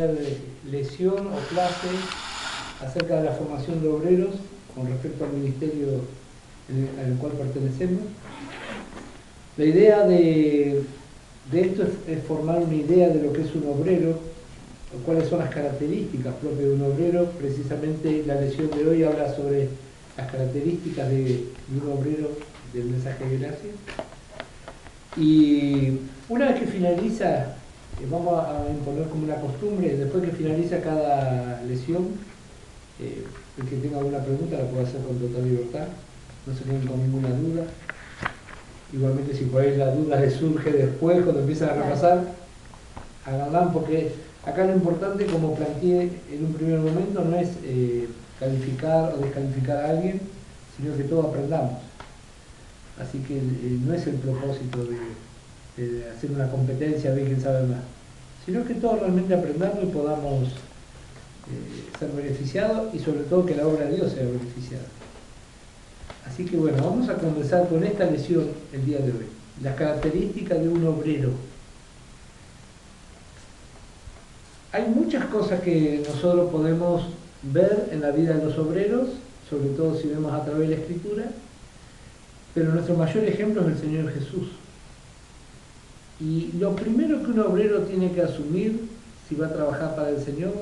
primer lección o clase acerca de la formación de obreros con respecto al ministerio al cual pertenecemos. La idea de esto es formar una idea de lo que es un obrero, o cuáles son las características propias de un obrero. Precisamente la lección de hoy habla sobre las características de un obrero del mensaje de gracia. Y una vez que finaliza, vamos a imponer como una costumbre, después que finaliza cada lección, el que tenga alguna pregunta la puede hacer con total libertad, no se queden con ninguna duda. Igualmente, si por ahí la duda les surge después, cuando empiezan a repasar, háganla, porque acá lo importante, como planteé en un primer momento, no es calificar o descalificar a alguien, sino que todos aprendamos. Así que no es el propósito de hacer una competencia, ver quién sabe más, sino que todos realmente aprendamos y podamos ser beneficiados, y sobre todo que la obra de Dios sea beneficiada. Así que bueno, vamos a comenzar con esta lección el día de hoy. Las características de un obrero. Hay muchas cosas que nosotros podemos ver en la vida de los obreros, sobre todo si vemos a través de la Escritura, pero nuestro mayor ejemplo es el Señor Jesús. Y lo primero que un obrero tiene que asumir si va a trabajar para el Señor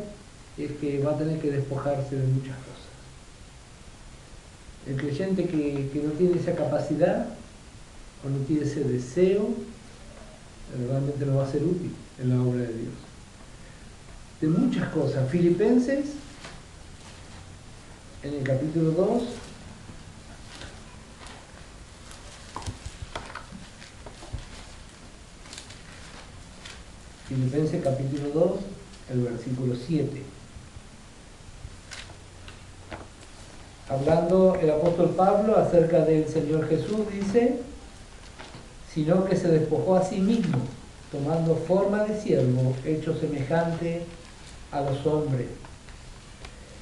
es que va a tener que despojarse de muchas cosas. El creyente que no tiene esa capacidad o no tiene ese deseo, realmente no va a ser útil en la obra de Dios. De muchas cosas. Filipenses, en el capítulo 2, Filipenses capítulo 2, el versículo 7. Hablando el apóstol Pablo acerca del Señor Jesús, dice: sino que se despojó a sí mismo, tomando forma de siervo, hecho semejante a los hombres.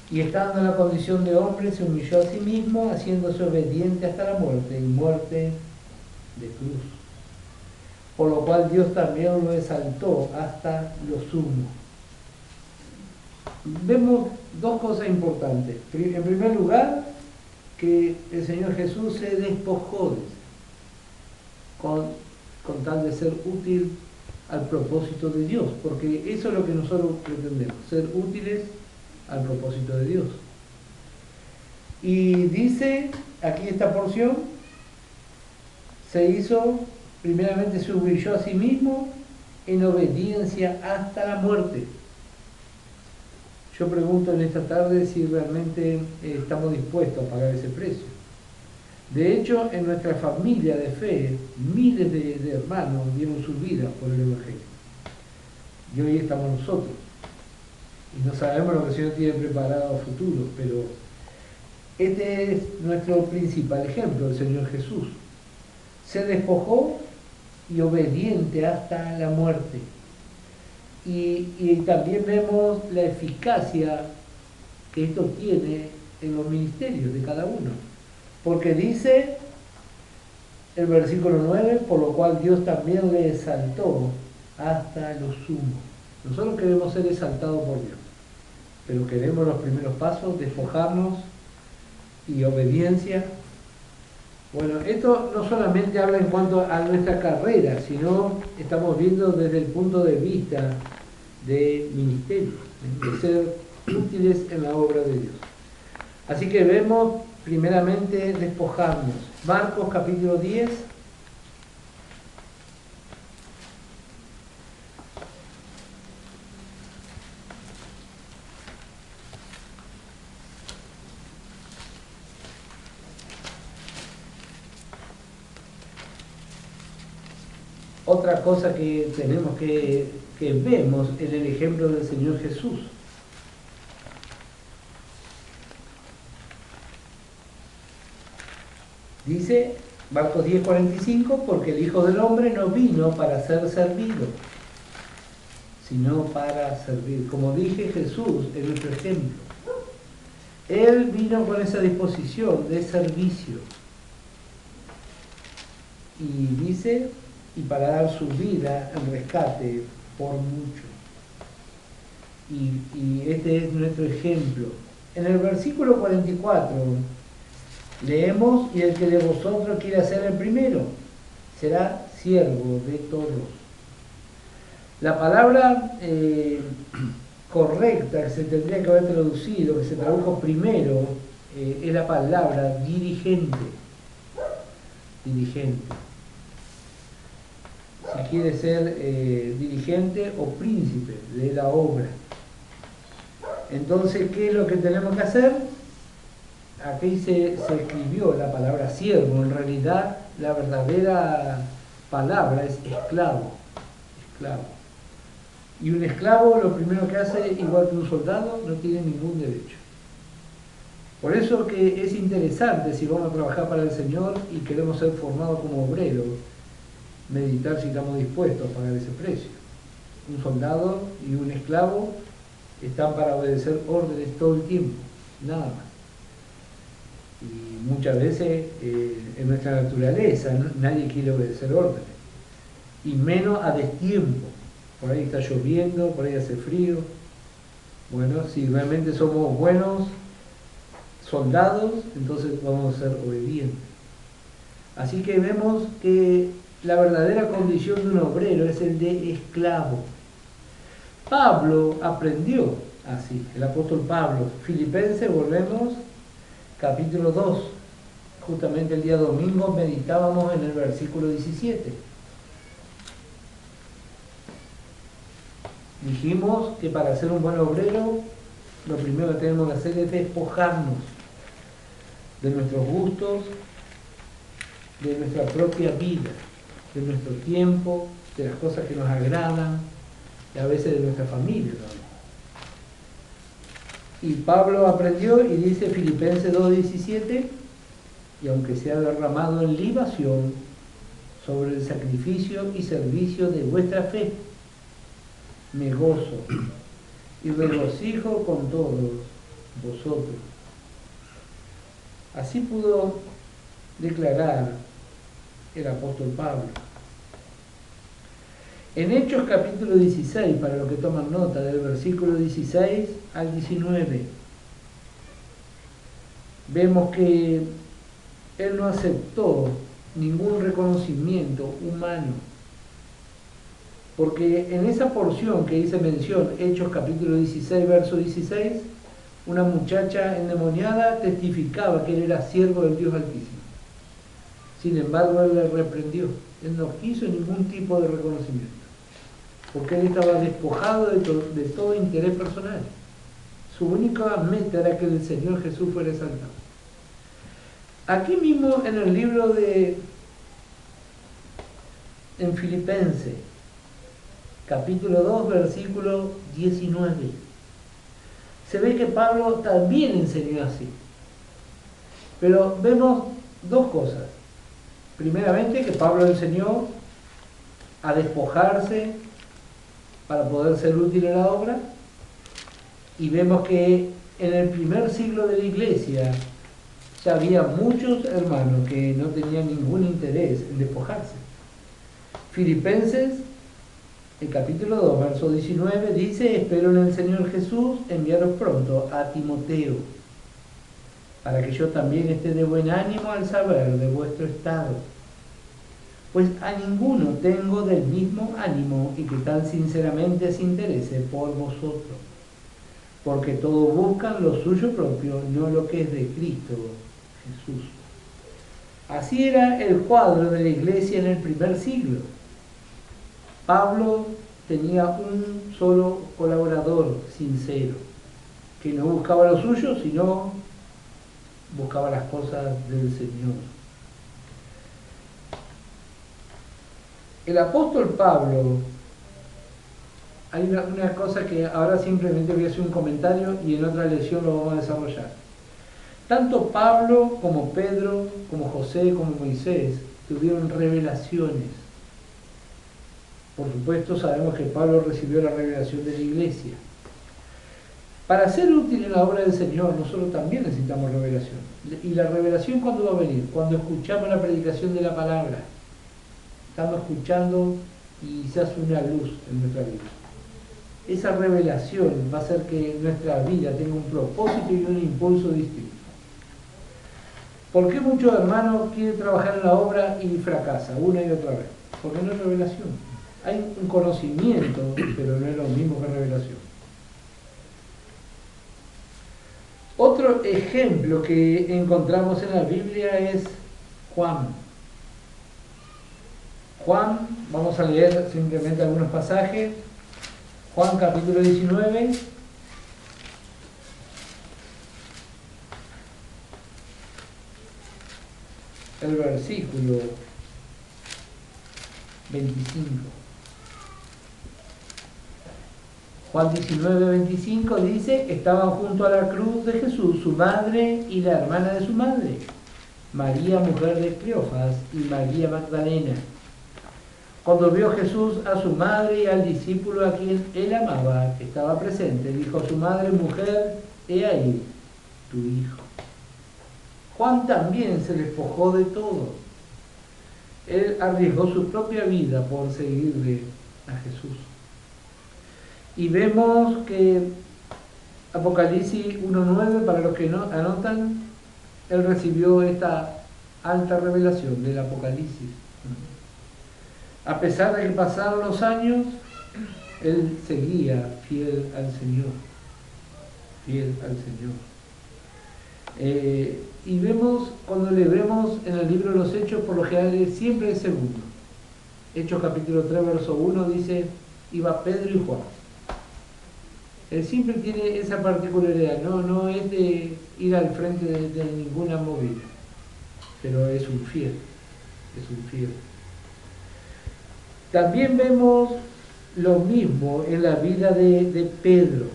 Y estando en la condición de hombre, se humilló a sí mismo, haciéndose obediente hasta la muerte, y muerte de cruz. Por lo cual Dios también lo exaltó hasta lo sumo. Vemos dos cosas importantes. En primer lugar, que el Señor Jesús se despojó con tal de ser útil al propósito de Dios, porque eso es lo que nosotros pretendemos, ser útiles al propósito de Dios. Y dice aquí esta porción: primeramente se humilló a sí mismo en obediencia hasta la muerte. Yo pregunto en esta tarde si realmente estamos dispuestos a pagar ese precio. De hecho, en nuestra familia de fe, miles de hermanos dieron su vida por el Evangelio. Y hoy estamos nosotros. Y no sabemos lo que el Señor tiene preparado a futuro, pero este es nuestro principal ejemplo, el Señor Jesús. Se despojó y obediente hasta la muerte. Y también vemos la eficacia que esto tiene en los ministerios de cada uno. Porque dice el versículo 9, por lo cual Dios también le exaltó hasta lo sumo. Nosotros queremos ser exaltados por Dios, pero queremos los primeros pasos, despojarnos y obediencia. Bueno, esto no solamente habla en cuanto a nuestra carrera, sino estamos viendo desde el punto de vista de ministerio, de ser útiles en la obra de Dios. Así que vemos primeramente despojarnos. Marcos capítulo 10. Otra cosa que tenemos que vemos en el ejemplo del Señor Jesús. Dice Marcos 10:45, porque el Hijo del Hombre no vino para ser servido, sino para servir. Como dije, Jesús es nuestro ejemplo. Él vino con esa disposición de servicio. Y dice, y para dar su vida en rescate por mucho. y este es nuestro ejemplo. En el versículo 44 leemos: y el que de vosotros quiera ser el primero, será siervo de todos. La palabra correcta que se tendría que haber traducido, que se tradujo primero, es la palabra dirigente. Dirigente. Si quiere ser dirigente o príncipe de la obra. Entonces, ¿qué es lo que tenemos que hacer? Aquí se escribió la palabra siervo. En realidad, la verdadera palabra es esclavo. Esclavo. Y un esclavo lo primero que hace, igual que un soldado, no tiene ningún derecho. Por eso que es interesante, si vamos a trabajar para el Señor y queremos ser formados como obreros, meditar si estamos dispuestos a pagar ese precio. Un soldado y un esclavo están para obedecer órdenes todo el tiempo, nada más. Y muchas veces en nuestra naturaleza nadie quiere obedecer órdenes, y menos a destiempo. Por ahí está lloviendo, por ahí hace frío. Bueno, si realmente somos buenos soldados, entonces vamos a ser obedientes. Así que vemos que la verdadera condición de un obrero es el de esclavo. Pablo aprendió así, el apóstol Pablo. Filipenses, volvemos, capítulo 2. Justamente el día domingo meditábamos en el versículo 17. Dijimos que para ser un buen obrero, lo primero que tenemos que hacer es despojarnos de nuestros gustos, de nuestra propia vida, de nuestro tiempo, de las cosas que nos agradan, y a veces de nuestra familia también. Y Pablo aprendió y dice Filipenses 2:17: y aunque sea derramado en libación sobre el sacrificio y servicio de vuestra fe, me gozo y regocijo con todos vosotros. Así pudo declarar el apóstol Pablo. En Hechos capítulo 16, para los que toman nota, del versículo 16 al 19, vemos que él no aceptó ningún reconocimiento humano, porque en esa porción que dice mención, Hechos capítulo 16, verso 16, una muchacha endemoniada testificaba que él era siervo del Dios Altísimo. Sin embargo, él le reprendió. Él no quiso ningún tipo de reconocimiento, porque él estaba despojado de todo interés personal. Su única meta era que el Señor Jesús fuera exaltado. Aquí mismo en el libro en Filipenses, capítulo 2, versículo 19, se ve que Pablo también enseñó así. Pero vemos dos cosas. Primeramente, que Pablo enseñó a despojarse para poder ser útil en la obra, y vemos que en el primer siglo de la iglesia ya había muchos hermanos que no tenían ningún interés en despojarse. Filipenses, el capítulo 2, verso 19, dice: espero en el Señor Jesús enviaros pronto a Timoteo, para que yo también esté de buen ánimo al saber de vuestro estado. Pues a ninguno tengo del mismo ánimo y que tan sinceramente se interese por vosotros, porque todos buscan lo suyo propio, no lo que es de Cristo Jesús. Así era el cuadro de la iglesia en el primer siglo. Pablo tenía un solo colaborador sincero, que no buscaba lo suyo, sino buscaba las cosas del Señor. El apóstol Pablo, hay una cosa que ahora simplemente voy a hacer un comentario y en otra lección lo vamos a desarrollar. Tanto Pablo como Pedro, como José, como Moisés tuvieron revelaciones. Por supuesto, sabemos que Pablo recibió la revelación de la iglesia. Para ser útil en la obra del Señor, nosotros también necesitamos revelación. ¿Y la revelación cuándo va a venir? Cuando escuchamos la predicación de la palabra. Estamos escuchando y se hace una luz en nuestra vida. esa revelación va a hacer que nuestra vida tenga un propósito y un impulso distinto. ¿Por qué muchos hermanos quieren trabajar en la obra y fracasa una y otra vez? Porque no es revelación. Hay un conocimiento, pero no es lo mismo que revelación. Otro ejemplo que encontramos en la Biblia es Juan. Juan, vamos a leer simplemente algunos pasajes. Juan capítulo 19. El versículo 25. Juan 19, 25 dice: estaban junto a la cruz de Jesús su madre y la hermana de su madre, María, mujer de Cleofas, y María Magdalena. Cuando vio Jesús a su madre y al discípulo a quien él amaba, que estaba presente, dijo a su madre: mujer, he ahí tu hijo. Juan también se despojó de todo. Él arriesgó su propia vida por seguirle a Jesús. Y vemos que Apocalipsis 1.9, para los que no anotan, él recibió esta alta revelación del Apocalipsis. A pesar de que pasaron los años, él seguía fiel al Señor. Fiel al Señor. Y vemos, cuando le vemos en el libro de los Hechos, por lo general siempre es segundo. Hechos capítulo 3, verso 1 dice: iba Pedro y Juan. Él siempre tiene esa particularidad, no es de ir al frente de ninguna movida, pero es un fiel, es un fiel. También vemos lo mismo en la vida de Pedro.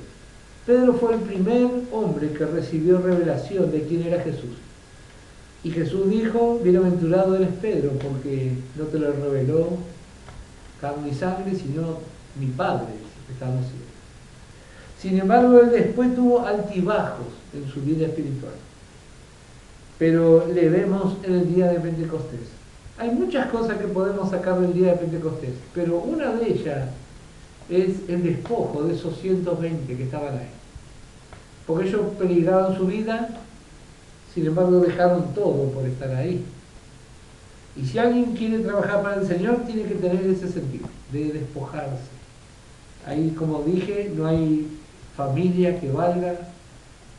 Pedro fue el primer hombre que recibió revelación de quién era Jesús. Y Jesús dijo: bienaventurado eres Pedro, porque no te lo reveló carne y sangre, sino mi Padre que está en los cielos. Sin embargo, él después tuvo altibajos en su vida espiritual. Pero le vemos en el día de Pentecostés. Hay muchas cosas que podemos sacar del día de Pentecostés, pero una de ellas es el despojo de esos 120 que estaban ahí. Porque ellos peligraban su vida, sin embargo dejaron todo por estar ahí. Y si alguien quiere trabajar para el Señor, tiene que tener ese sentido, de despojarse. Ahí, como dije, no hay familia que valga,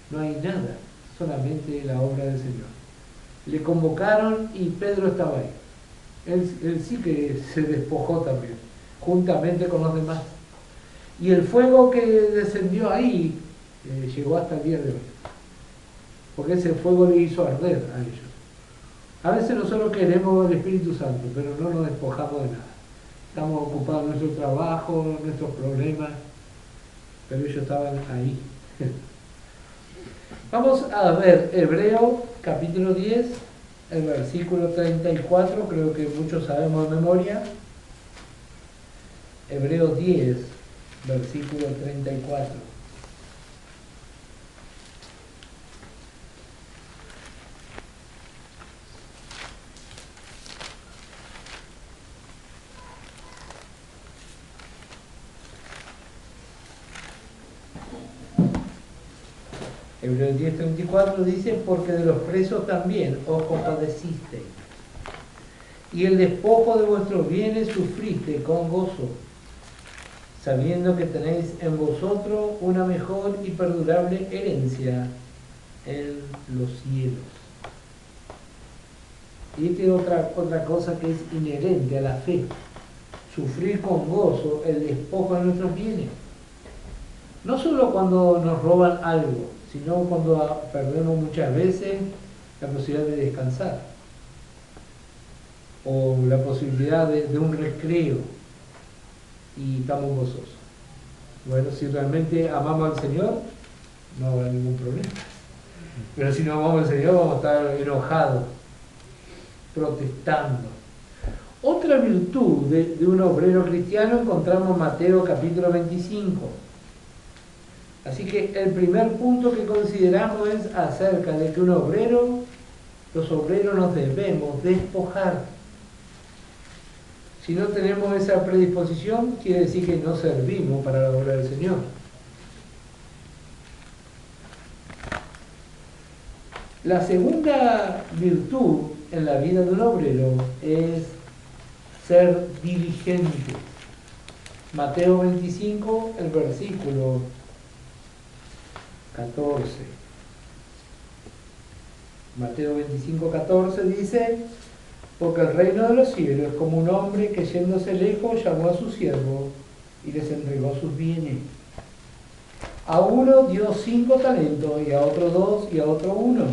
no hay nada, solamente la obra del Señor. Le convocaron y Pedro estaba ahí. Él sí que se despojó también, juntamente con los demás. Y el fuego que descendió ahí llegó hasta el día de hoy. Porque ese fuego le hizo arder a ellos. A veces nosotros queremos el Espíritu Santo, pero no nos despojamos de nada. Estamos ocupados en nuestro trabajo, en nuestros problemas, pero ellos estaban ahí. Vamos a ver Hebreo capítulo 10, el versículo 34, creo que muchos sabemos de memoria. Hebreo 10, versículo 34. Hebreos 10:34 dice: porque de los presos también os compadecisteis, y el despojo de vuestros bienes sufriste con gozo, sabiendo que tenéis en vosotros una mejor y perdurable herencia en los cielos. Y esta es otra cosa que es inherente a la fe: sufrir con gozo el despojo de nuestros bienes. No solo cuando nos roban algo, sino cuando perdemos muchas veces la posibilidad de descansar, o la posibilidad de un recreo, y estamos gozosos. Bueno, si realmente amamos al Señor, no habrá ningún problema. Pero si no amamos al Señor, vamos a estar enojados, protestando. Otra virtud de un obrero cristiano encontramos en Mateo capítulo 25. Así que el primer punto que consideramos es acerca de que los obreros nos debemos despojar. Si no tenemos esa predisposición, quiere decir que no servimos para la obra del Señor. La segunda virtud en la vida de un obrero es ser diligente. Mateo 25, el versículo 14. Mateo 25, 14 dice: porque el reino de los cielos es como un hombre que yéndose lejos llamó a sus siervos y les entregó sus bienes. A uno dio 5 talentos, y a otro 2, y a otro 1.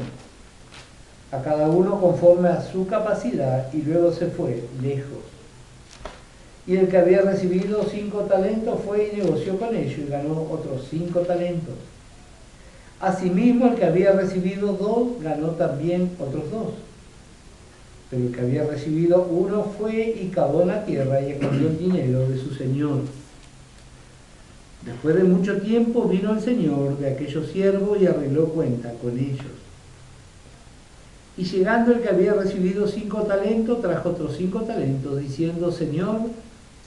A cada uno conforme a su capacidad, y luego se fue lejos. Y el que había recibido 5 talentos fue y negoció con ellos, y ganó otros 5 talentos. Asimismo, el que había recibido 2 ganó también otros 2. Pero el que había recibido 1 fue y cavó en la tierra y escondió el dinero de su señor. Después de mucho tiempo vino el señor de aquellos siervos y arregló cuenta con ellos. Y llegando el que había recibido 5 talentos, trajo otros 5 talentos, diciendo: Señor,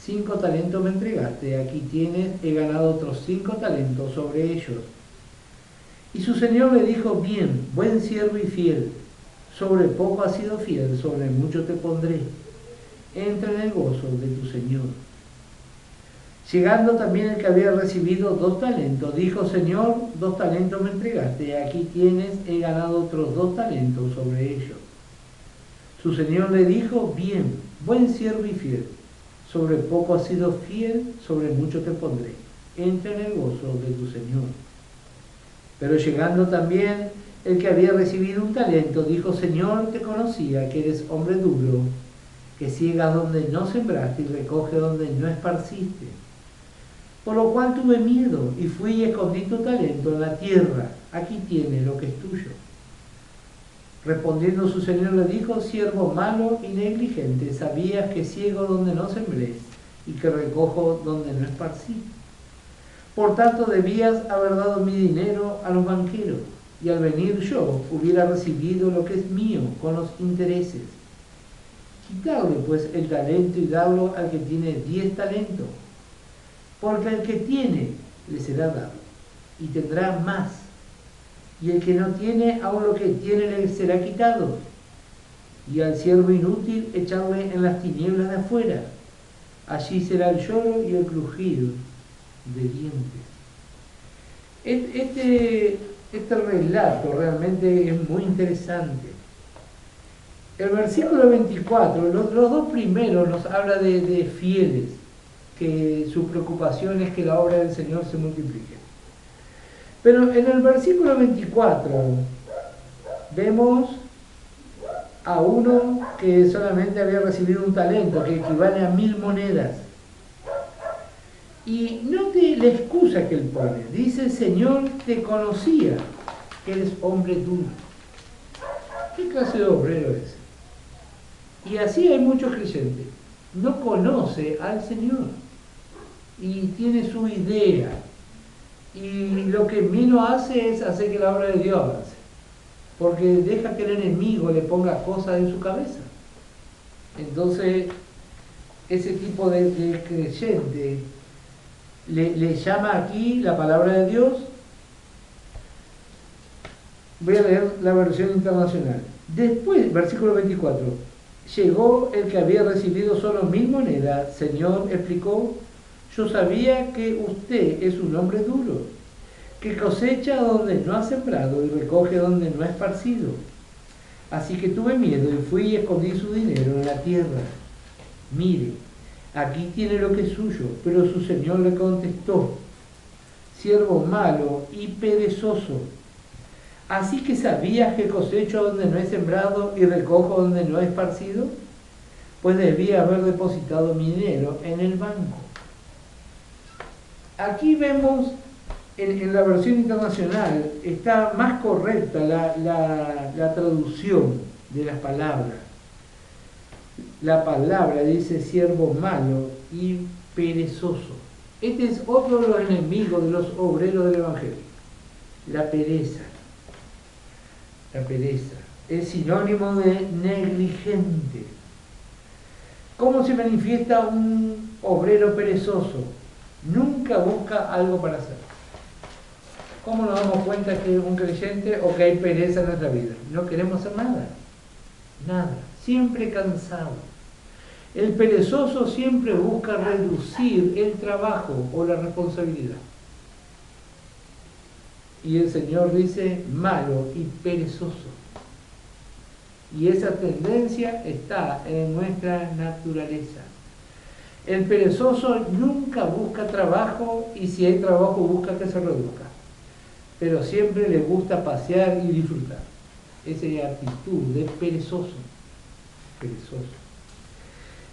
5 talentos me entregaste, aquí tienes, he ganado otros 5 talentos sobre ellos. Y su señor le dijo: bien, buen siervo y fiel, sobre poco has sido fiel, sobre mucho te pondré, entra en el gozo de tu señor. Llegando también el que había recibido 2 talentos, dijo: Señor, 2 talentos me entregaste, aquí tienes, he ganado otros 2 talentos sobre ellos. Su señor le dijo: bien, buen siervo y fiel, sobre poco has sido fiel, sobre mucho te pondré, entra en el gozo de tu señor. Pero llegando también el que había recibido 1 talento, dijo: Señor, te conocía que eres hombre duro, que ciegas donde no sembraste y recoge donde no esparciste. Por lo cual tuve miedo y fui y escondí tu talento en la tierra. Aquí tienes lo que es tuyo. Respondiendo su señor le dijo: siervo malo y negligente, sabías que ciego donde no sembré y que recojo donde no esparcí. Por tanto debías haber dado mi dinero a los banqueros, y al venir yo hubiera recibido lo que es mío con los intereses. Quitarle pues el talento y darlo al que tiene 10 talentos, porque el que tiene le será dado, y tendrá más, y el que no tiene, aun lo que tiene le será quitado. Y al siervo inútil echarle en las tinieblas de afuera, allí será el lloro y el crujir de dientes. Este relato realmente es muy interesante. El versículo 24, los 2 primeros nos habla de fieles, que su preocupación es que la obra del Señor se multiplique. Pero en el versículo 24 vemos a uno que solamente había recibido 1 talento, que equivale a 1000 monedas. Y note la excusa que él pone. Dice: Señor, te conocía que eres hombre duro. ¿Qué clase de obrero es? Y así hay muchos creyentes. No conoce al Señor y tiene su idea. Y lo que menos hace es hacer que la obra de Dios avance, porque deja que el enemigo le ponga cosas en su cabeza. Entonces, ese tipo de creyente le llama aquí la palabra de Dios. Voy a leer la versión internacional. Después, versículo 24, llegó el que había recibido solo 1000 monedas. Señor, explicó, yo sabía que usted es un hombre duro, que cosecha donde no ha sembrado y recoge donde no ha esparcido. Así que tuve miedo y fui y escondí su dinero en la tierra. Mire, aquí tiene lo que es suyo. Pero su señor le contestó: siervo malo y perezoso. Así que sabías que cosecho donde no he sembrado y recojo donde no he esparcido, pues debía haber depositado mi dinero en el banco. Aquí vemos, en la versión internacional, está más correcta la traducción de las palabras. La palabra dice siervo malo y perezoso. Este es otro de los enemigos de los obreros del Evangelio: la pereza. La pereza es sinónimo de negligente. ¿Cómo se manifiesta un obrero perezoso? Nunca busca algo para hacer. ¿Cómo nos damos cuenta que es un creyente o que hay pereza en nuestra vida? No queremos hacer nada. Nada. Siempre cansado. El perezoso siempre busca reducir el trabajo o la responsabilidad. Y el Señor dice malo y perezoso. Y esa tendencia está en nuestra naturaleza. El perezoso nunca busca trabajo y si hay trabajo busca que se reduzca. Pero siempre le gusta pasear y disfrutar. Esa es la actitud de perezoso. Perezoso.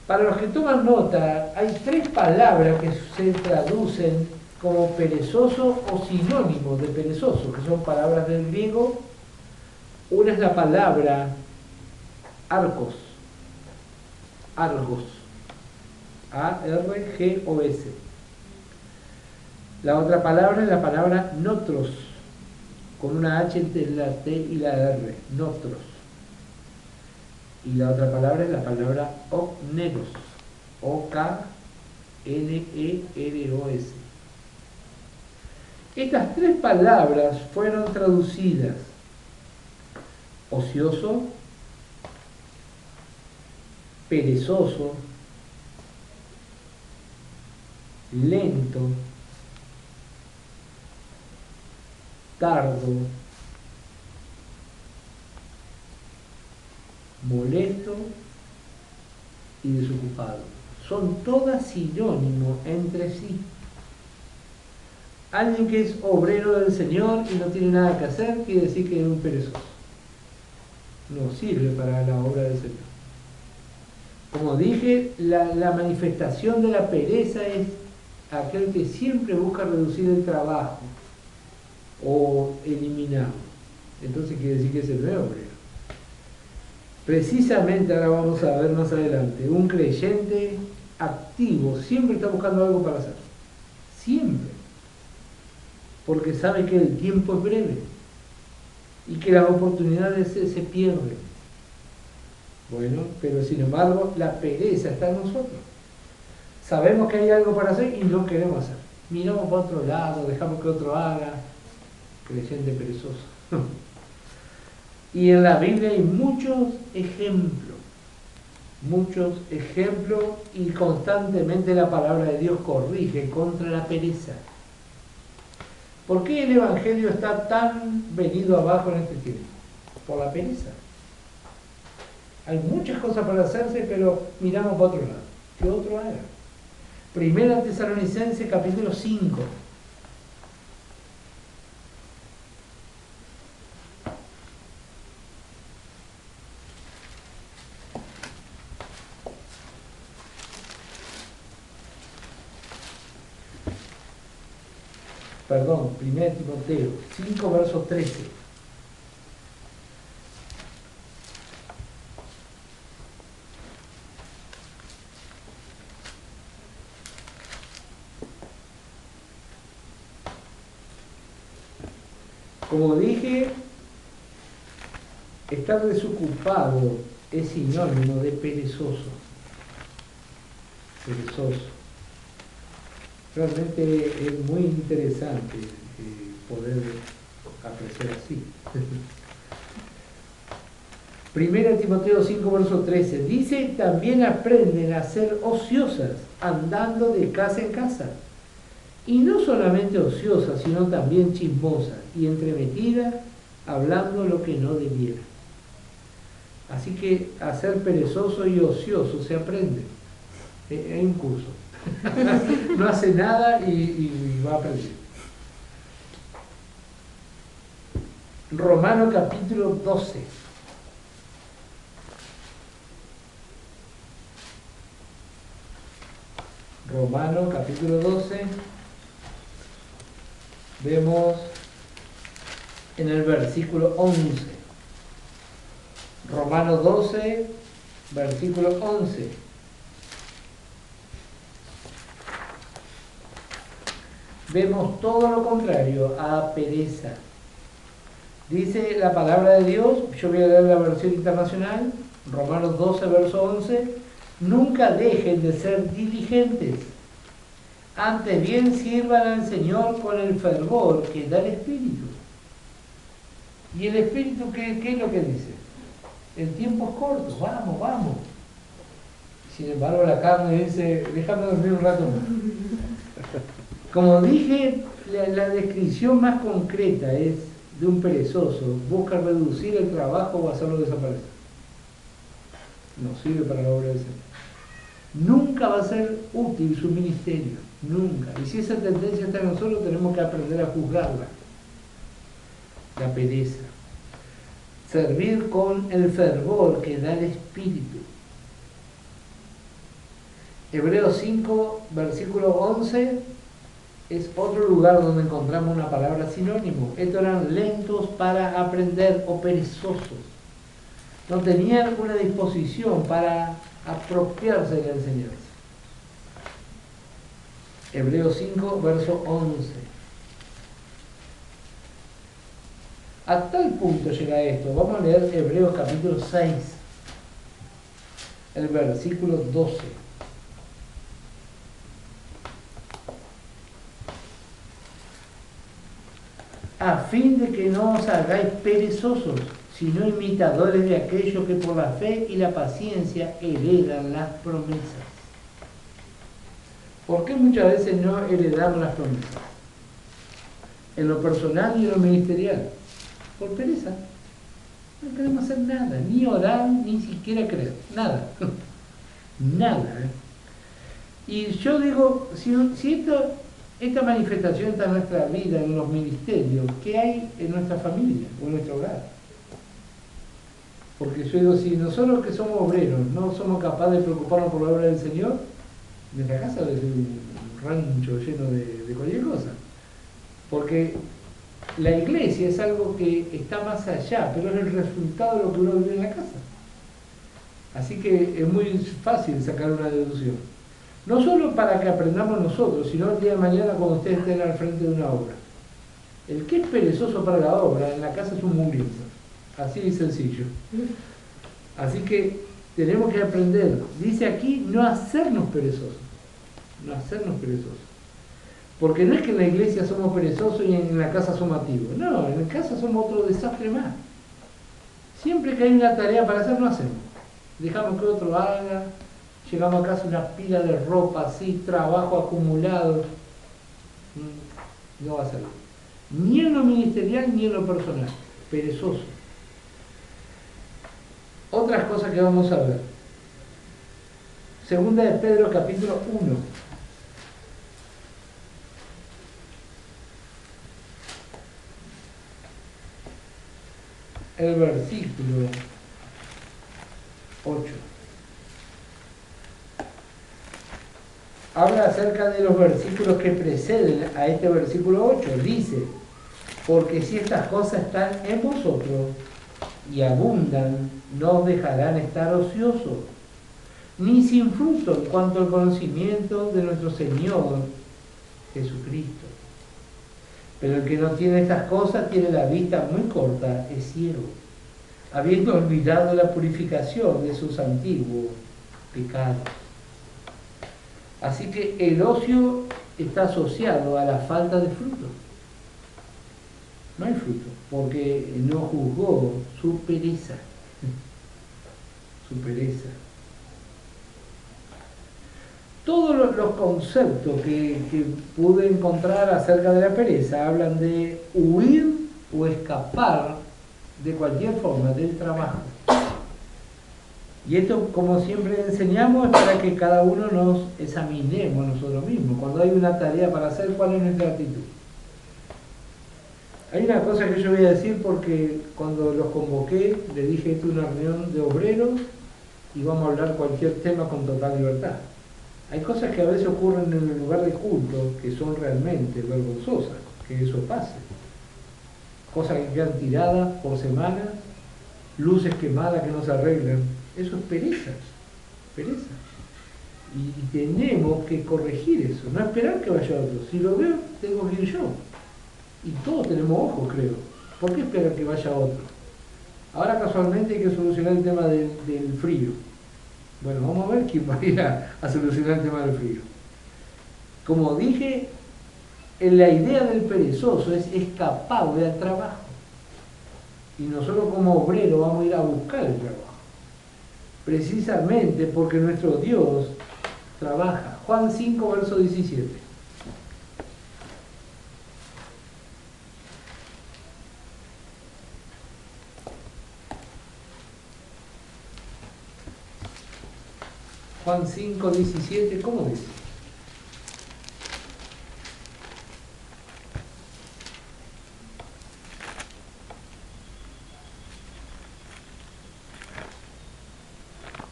Para los que toman nota, hay 3 palabras que se traducen como perezoso o sinónimos de perezoso, que son palabras del griego. Una es la palabra argos, A-R-G-O-S. La otra palabra es la palabra notros, con una H entre la T y la R, notros. Y la otra palabra es la palabra okneros, O-K-N-E-R-O-S. Estas 3 palabras fueron traducidas: ocioso, perezoso, lento, tardo, molesto y desocupado. Son todas sinónimos entre sí. Alguien que es obrero del Señor y no tiene nada que hacer, quiere decir que es un perezoso. No sirve para la obra del Señor. Como dije, la manifestación de la pereza es aquel que siempre busca reducir el trabajo o eliminarlo. Entonces quiere decir que ese no es obrero. Precisamente ahora vamos a ver más adelante, un creyente activo siempre está buscando algo para hacer. Siempre. Porque sabe que el tiempo es breve y que las oportunidades se pierden. Bueno, pero sin embargo la pereza está en nosotros. Sabemos que hay algo para hacer y no queremos hacer. Miramos para otro lado, dejamos que otro haga. Creyente perezoso. Y en la Biblia hay muchos ejemplos y constantemente la palabra de Dios corrige contra la pereza. ¿Por qué el Evangelio está tan venido abajo en este tiempo? Por la pereza. Hay muchas cosas para hacerse, pero miramos para otro lado. ¿Qué otro haga? Primera Tesalonicenses capítulo 5. Perdón, 1 Timoteo 5, verso 13. Como dije, estar desocupado es sinónimo de perezoso. Perezoso. Realmente es muy interesante poder apreciar así. Primera Timoteo 5, verso 13. Dice, también aprenden a ser ociosas, andando de casa en casa. Y no solamente ociosas, sino también chismosas y entremetidas, hablando lo que no debiera. Así que a ser perezoso y ocioso se aprende. Hay un curso. No hace nada y va a aprender. Romanos capítulo 12. Romanos capítulo 12. Vemos en el versículo 11. Romanos 12, versículo 11. Vemos todo lo contrario a pereza. Dice la palabra de Dios, yo voy a leer la versión internacional, Romanos 12, verso 11, Nunca dejen de ser diligentes. Antes bien sirvan al Señor con el fervor que da el Espíritu. ¿Y el Espíritu qué es lo que dice? El tiempo es corto, vamos, vamos. Sin embargo la carne dice, déjame dormir un rato más. Como dije, la descripción más concreta es de un perezoso. Busca reducir el trabajo o hacerlo desaparecer. No sirve para la obra del Señor. Nunca va a ser útil su ministerio, nunca. Y si esa tendencia está en nosotros, tenemos que aprender a juzgarla. La pereza. Servir con el fervor que da el Espíritu. Hebreos 5, versículo 11, es otro lugar donde encontramos una palabra sinónimo. Estos eran lentos para aprender o perezosos. No tenían una disposición para apropiarse de la enseñanza. Hebreos 5, verso 11. A tal punto llega esto. Vamos a leer Hebreos capítulo 6, el versículo 12. A fin de que no os hagáis perezosos, sino imitadores de aquellos que por la fe y la paciencia heredan las promesas. ¿Por qué muchas veces no heredamos las promesas? En lo personal y en lo ministerial. Por pereza. No queremos hacer nada, ni orar, ni siquiera creer. Nada. Nada. Y yo digo, si esta manifestación está en nuestra vida, en los ministerios, ¿qué hay en nuestra familia o en nuestro hogar? Porque yo digo, si nosotros que somos obreros no somos capaces de preocuparnos por la obra del Señor, nuestra casa debe ser un rancho lleno de cualquier cosa. Porque la iglesia es algo que está más allá, pero es el resultado de lo que uno vive en la casa. Así que es muy fácil sacar una deducción. No solo para que aprendamos nosotros, sino el día de mañana cuando ustedes estén al frente de una obra. El que es perezoso para la obra, en la casa es un mugriento. Así de sencillo. Así que tenemos que aprender. Dice aquí, no hacernos perezosos. No hacernos perezosos. Porque no es que en la iglesia somos perezosos y en la casa somos activos. No, en la casa somos otro desastre más. Siempre que hay una tarea para hacer, no hacemos. Dejamos que otro haga. Llegamos a casa una pila de ropa así, trabajo acumulado. No va a salir. Ni en lo ministerial ni en lo personal. Perezoso. Otras cosas que vamos a ver. Segunda de Pedro, capítulo 1. El versículo 8. Habla acerca de los versículos que preceden a este versículo 8. Dice, porque si estas cosas están en vosotros y abundan, no os dejarán estar ociosos, ni sin fruto en cuanto al conocimiento de nuestro Señor Jesucristo. Pero el que no tiene estas cosas tiene la vista muy corta, es ciego, habiendo olvidado la purificación de sus antiguos pecados. Así que el ocio está asociado a la falta de fruto. No hay fruto, porque no juzgó su pereza. Su pereza. Todos los conceptos que pude encontrar acerca de la pereza hablan de huir o escapar de cualquier forma del trabajo. Y esto, como siempre enseñamos, es para que cada uno nos examinemos nosotros mismos. Cuando hay una tarea para hacer, ¿cuál es nuestra actitud? Hay una cosa que yo voy a decir porque cuando los convoqué, les dije, esto es una reunión de obreros y vamos a hablar cualquier tema con total libertad. Hay cosas que a veces ocurren en el lugar de culto que son realmente vergonzosas, que eso pase. Cosas que quedan tiradas por semanas, luces quemadas que no se arreglan. Eso es pereza, pereza. Y tenemos que corregir eso, no esperar que vaya otro. Si lo veo, tengo que ir yo. Y todos tenemos ojos, creo. ¿Por qué esperar que vaya otro? Ahora casualmente hay que solucionar el tema del frío. Bueno, vamos a ver quién va a ir a solucionar el tema del frío. Como dije, la idea del perezoso es escapar del trabajo. Y nosotros como obreros vamos a ir a buscar el trabajo. Precisamente porque nuestro Dios trabaja. Juan 5, verso 17. Juan 5, 17, ¿cómo dice?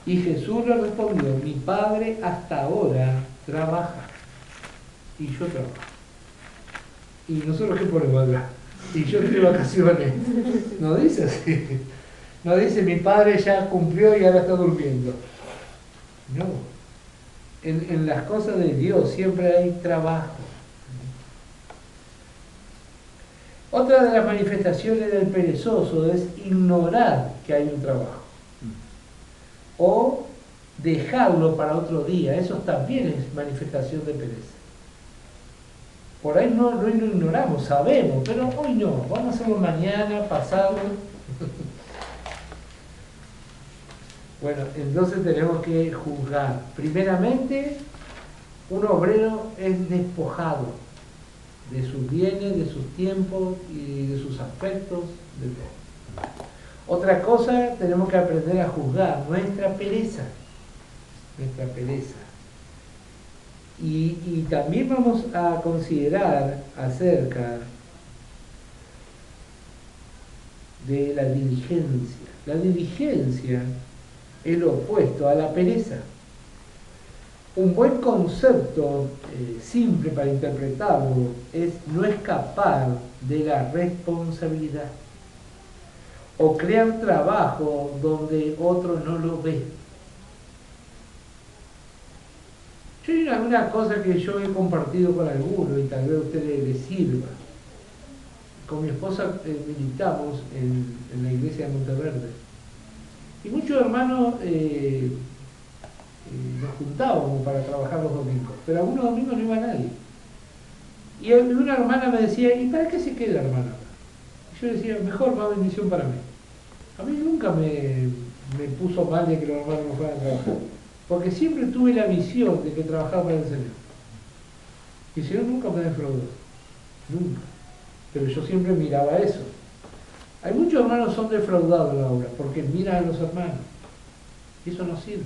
Y Jesús le respondió, mi Padre hasta ahora trabaja y yo trabajo. ¿Y nosotros qué ponemos acá? Y yo estoy de vacaciones. No dice así. No dice mi Padre ya cumplió y ahora está durmiendo. No. En las cosas de Dios siempre hay trabajo. Otra de las manifestaciones del perezoso es ignorar que hay un trabajo. O dejarlo para otro día. Eso también es manifestación de pereza. Por ahí no lo ignoramos, sabemos, pero hoy no. Vamos a hacerlo mañana, pasado. Bueno, entonces tenemos que juzgar. Primeramente, un obrero es despojado de sus bienes, de sus tiempos y de sus afectos, de todo. Otra cosa, tenemos que aprender a juzgar nuestra pereza. Nuestra pereza. Y también vamos a considerar acerca de la diligencia. La diligencia es lo opuesto a la pereza. Un buen concepto simple para interpretarlo es no escapar de la responsabilidad o crear trabajo donde otro no lo ve. Yo hay alguna cosa que yo he compartido con alguno y tal vez a usted le sirva. Con mi esposa militamos en la iglesia de Monteverde. Y muchos hermanos nos juntábamos para trabajar los domingos, pero algunos domingos no iba nadie. Y una hermana me decía, ¿y para qué se queda, hermana? Y yo decía, mejor, más bendición para mí. A mí nunca me puso mal de que los hermanos no fueran a trabajar, porque siempre tuve la visión de que trabajaba para el Señor. Y el Señor nunca me defraudó, nunca. Pero yo siempre miraba eso. Hay muchos hermanos que son defraudados en la obra, porque miran a los hermanos. Y eso no sirve.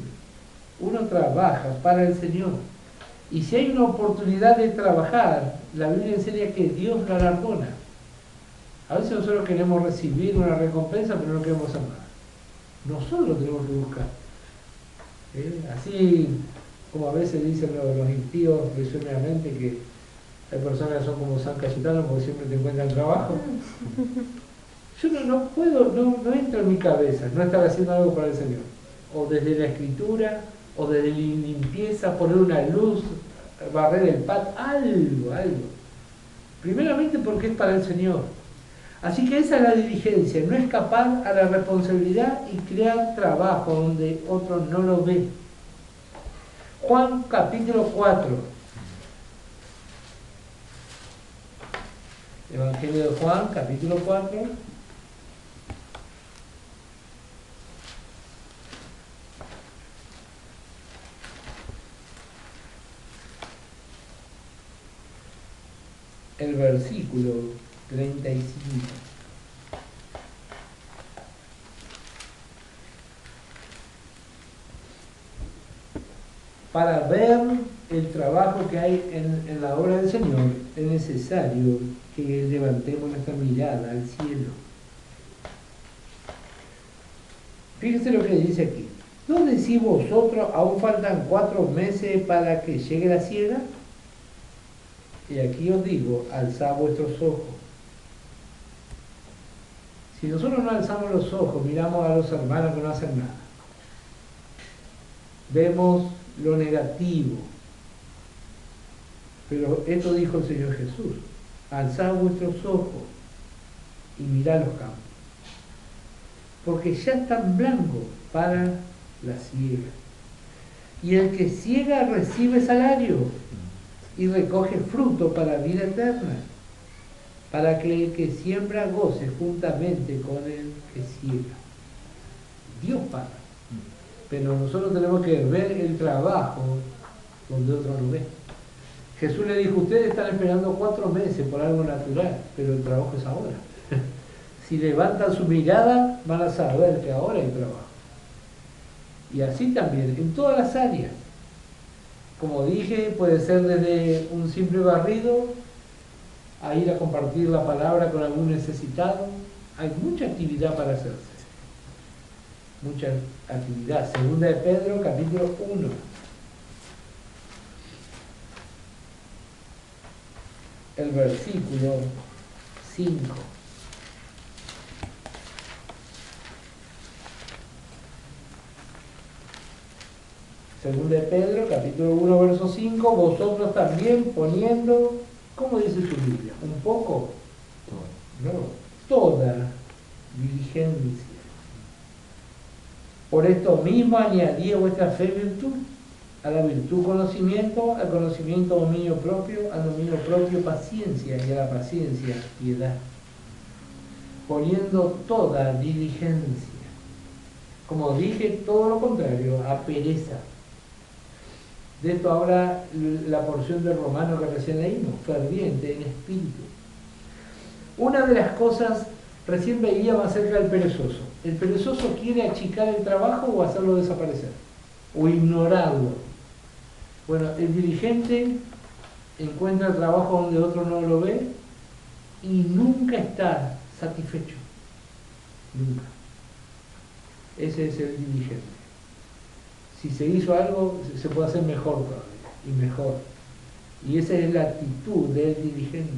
Uno trabaja para el Señor. Y si hay una oportunidad de trabajar, la Biblia enseña que Dios lo galardona. A veces nosotros queremos recibir una recompensa, pero no queremos hacer nada. Nosotros tenemos que buscar. Así como a veces dicen los impíos presuntamente que hay personas que son como San Cayetano porque siempre te encuentran trabajo. Yo no puedo, no entra en mi cabeza no estar haciendo algo para el Señor. O desde la escritura, o desde la limpieza, poner una luz, barrer el patio, algo. Primeramente porque es para el Señor. Así que esa es la diligencia, no escapar a la responsabilidad y crear trabajo donde otro no lo ve. Juan capítulo 4. Evangelio de Juan capítulo 4. El versículo 35. Para ver el trabajo que hay en la obra del Señor, es necesario que levantemos nuestra mirada al cielo. Fíjense lo que dice aquí. ¿No decís vosotros, aún faltan 4 meses para que llegue la siega? Y aquí os digo, alzad vuestros ojos. Si nosotros no alzamos los ojos, miramos a los hermanos que no hacen nada, vemos lo negativo. Pero esto dijo el Señor Jesús, alzad vuestros ojos y mirad los campos, porque ya están blancos para la siega. Y el que ciega recibe salario y recoge fruto para vida eterna, para que el que siembra goce juntamente con el que ciega. Dios paga, pero nosotros tenemos que ver el trabajo donde otro no ve. Jesús le dijo, ustedes están esperando 4 meses por algo natural, pero el trabajo es ahora. Si levantan su mirada, van a saber que ahora hay trabajo. Y así también, en todas las áreas. Como dije, puede ser desde un simple barrido a ir a compartir la palabra con algún necesitado. Hay mucha actividad para hacerse. Mucha actividad. Segunda de Pedro, capítulo 1. El versículo 5. Segunda de Pedro, capítulo 1, verso 5, vosotros también poniendo, ¿cómo dice su Biblia? ¿Un poco? No, toda diligencia. Por esto mismo añadí a vuestra fe virtud, a la virtud conocimiento, al conocimiento dominio propio, al dominio propio paciencia y a la paciencia piedad. Poniendo toda diligencia. Como dije, todo lo contrario, a pereza. De esto habla la porción del Romano que recién leímos, ferviente en espíritu. Una de las cosas, recién veíamos acerca del perezoso. ¿El perezoso quiere achicar el trabajo o hacerlo desaparecer? ¿O ignorarlo? Bueno, el diligente encuentra el trabajo donde otro no lo ve y nunca está satisfecho. Nunca. Ese es el diligente. Si se hizo algo, se puede hacer mejor todavía, y mejor. Y esa es la actitud del diligente.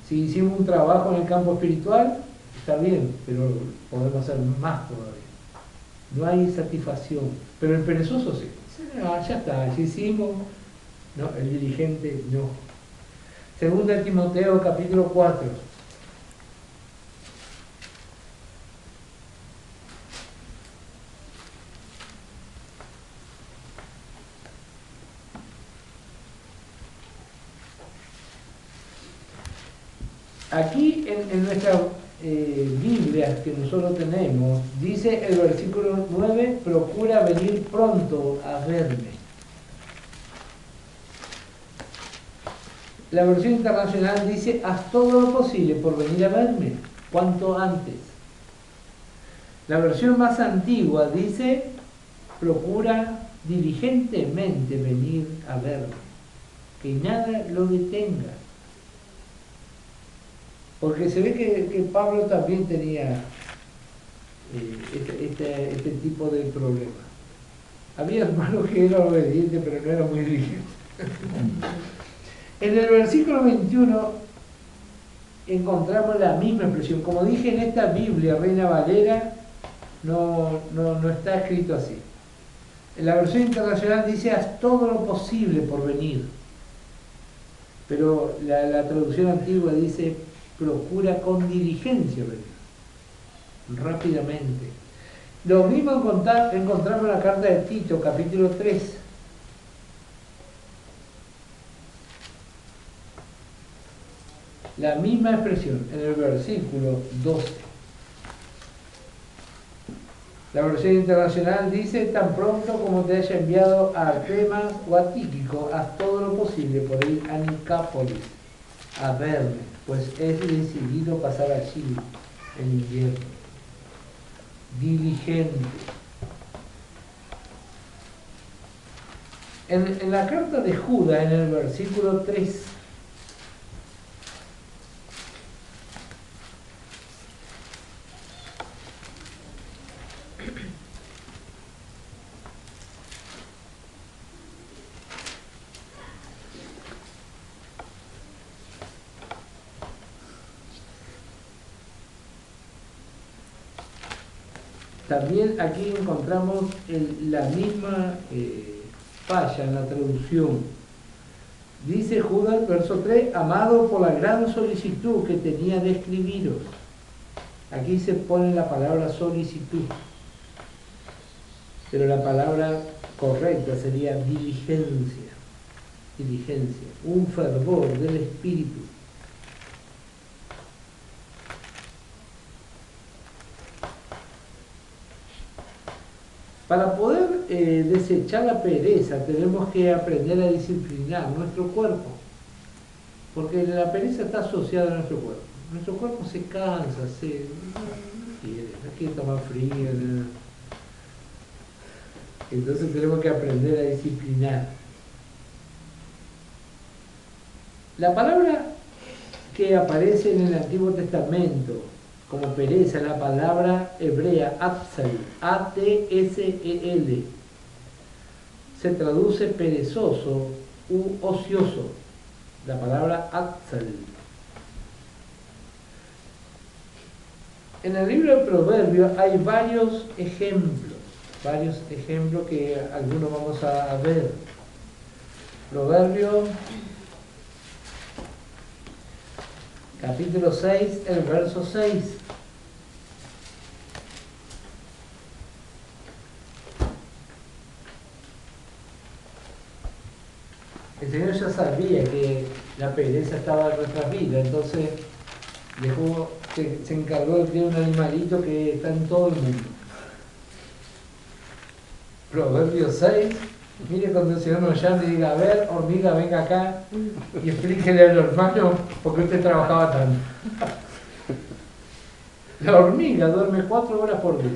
Si hicimos un trabajo en el campo espiritual, está bien, pero podemos hacer más todavía. No hay satisfacción. Pero el perezoso sí. Ah, ya está, ya hicimos. No, el diligente no. Segunda de Timoteo, capítulo 4. Aquí en nuestra Biblia que nosotros tenemos, dice el versículo 9, procura venir pronto a verme. La versión internacional dice, haz todo lo posible por venir a verme, cuanto antes. La versión más antigua dice, procura diligentemente venir a verme, que nada lo detenga. Porque se ve que Pablo también tenía este tipo de problema. Había hermanos que eran obedientes, pero no eran muy diligentes. En el versículo 21 encontramos la misma expresión. Como dije, en esta Biblia, Reina Valera, no está escrito así. En la versión internacional dice, haz todo lo posible por venir. Pero la traducción antigua dice, procura con diligencia venir, rápidamente. Lo mismo encontramos en la carta de Tito, capítulo 3. La misma expresión en el versículo 12. La versión internacional dice, tan pronto como te haya enviado a Artemas o a Tíquico, haz todo lo posible por ir a Nicápolis a verme, pues he decidido pasar allí el invierno. Diligente. En la carta de Judas, en el versículo 3, también aquí encontramos la misma falla en la traducción. Dice Judas, verso 3, amado por la gran solicitud que tenía de escribiros. Aquí se pone la palabra solicitud. pero la palabra correcta sería diligencia. Diligencia, un fervor del espíritu. Para poder desechar la pereza tenemos que aprender a disciplinar nuestro cuerpo, porque la pereza está asociada a nuestro cuerpo. Nuestro cuerpo se cansa, no quiere tomar frío, nada. Entonces tenemos que aprender a disciplinar. La palabra que aparece en el Antiguo Testamento como pereza es la palabra hebrea atsel, A-T-S-E-L. Se traduce perezoso u ocioso. La palabra atsel. En el libro de Proverbios hay varios ejemplos que algunos vamos a ver. Proverbios capítulo 6, el verso 6. El Señor ya sabía que la pereza estaba en nuestras vidas, entonces se encargó de crear un animalito que está en todo el mundo. Proverbios 6, mire cuando el Señor nos llame y diga, a ver, hormiga, venga acá y explíquele a los hermanos por qué usted trabajaba tanto. La hormiga duerme 4 horas por día.